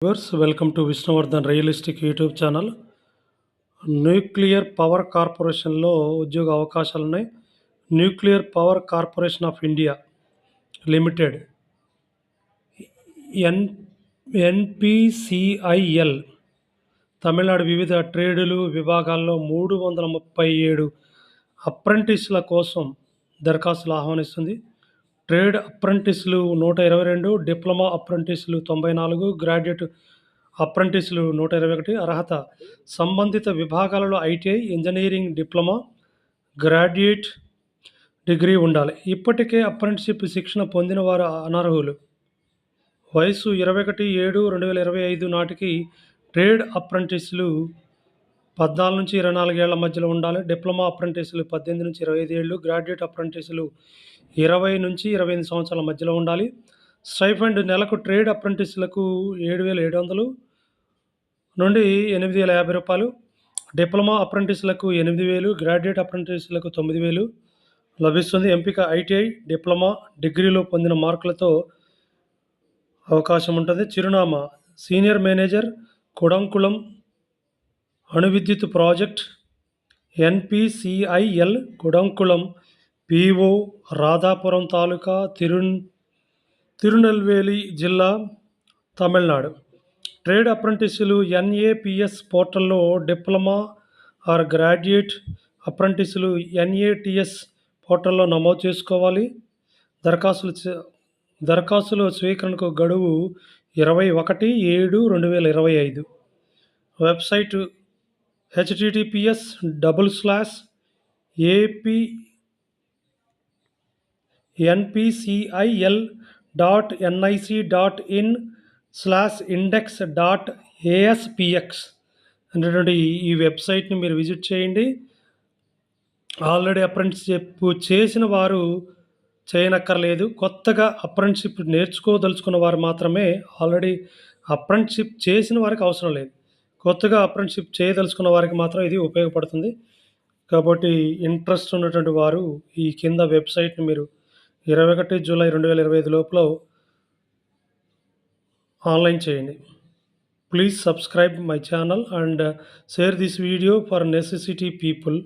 Viewers welcome to Vishnuvardhan realistic YouTube channel. Nuclear power కార్పొరేషన్లో ఉద్యోగ అవకాశాలు ఉన్నాయి. Nuclear power corporation of India limited N NPCIL Tamil Nadu వివిధ ట్రేడులు విభాగాల్లో 337 అప్రెంటిస్ల కోసం దరఖాస్తులు ఆహ్వానిస్తుంది. ట్రేడ్ అప్రెంటిస్లు 122, డిప్లొమా అప్రెంటిస్లు 94, గ్రాడ్యుయేట్ అప్రెంటిస్లు 121. అర్హత సంబంధిత విభాగాలలో ITI, engineering diploma, graduate degree ఉండాలి. ఇప్పటికే అప్రెంటిస్షిప్ శిక్షణ పొందిన వారు అనర్హులు. వయసు 21/7/2025 నాటికి ట్రేడ్ అప్రెంటిస్లు 14 నుంచి 24 ఏళ్ల మధ్యలో ఉండాలి. డిప్లొమా అప్రెంటిస్లు 18 నుంచి 25 ఏళ్ళు, గ్రాడ్యుయేట్ అప్రెంటిస్లు 20 నుంచి 28 సంవత్సరాల మధ్యలో ఉండాలి. స్టైఫండ్ నెలకు ట్రేడ్ అప్రెంటిస్లకు 7,700 నుండి 8,050 రూపాయలు, డిప్లొమా అప్రెంటిస్లకు 8,000, గ్రాడ్యుయేట్ అప్రెంటిస్లకు 9,000 లభిస్తుంది. ఎంపిక ఐటీఐ, డిప్లొమా, డిగ్రీలో పొందిన మార్కులతో అవకాశం ఉంటుంది. చిరునామా సీనియర్ మేనేజర్, కుడంకుళం అణు విద్యుత్ project, NPCIL, Kudankulam, PO, Radhapuram తాలూకా, తిరునెల్వేలి జిల్లా, తమిళనాడు. ట్రేడ్ అప్రెంటిస్లు ఎన్ఏపిఎస్ పోర్టల్లో, డిప్లొమా ఆర్ గ్రాడ్యుయేట్ అప్రెంటిస్లు ఎన్ఏటిఎస్ పోర్టల్లో నమోదు చేసుకోవాలి. దరఖాస్తుల స్వీకరణకు గడువు 21/7/2025. వెబ్సైట్ https://npic.nic.in/index.aspx అనేటువంటి ఈ వెబ్సైట్ని మీరు విజిట్ చేయండి. ఆల్రెడీ అప్రెంటిస్షిప్ చేసిన వారు చేయనక్కర్లేదు. కొత్తగా అప్రెంటిస్షిప్ నేర్చుకోదలుచుకున్న వారు మాత్రమే, ఆల్రెడీ అప్రెంటిస్షిప్ చేసిన వారికి అవసరం లేదు. కొత్తగా అప్రెంటిస్షిప్ చేయదలుచుకున్న వారికి మాత్రం ఇది ఉపయోగపడుతుంది. కాబట్టి ఇంట్రెస్ట్ ఉన్నటువంటి వారు ఈ కింద వెబ్సైట్ని మీరు 21 జూలై 2025 లోపల ఆన్లైన్ చేయండి. Please subscribe my channel and share this video for necessity people.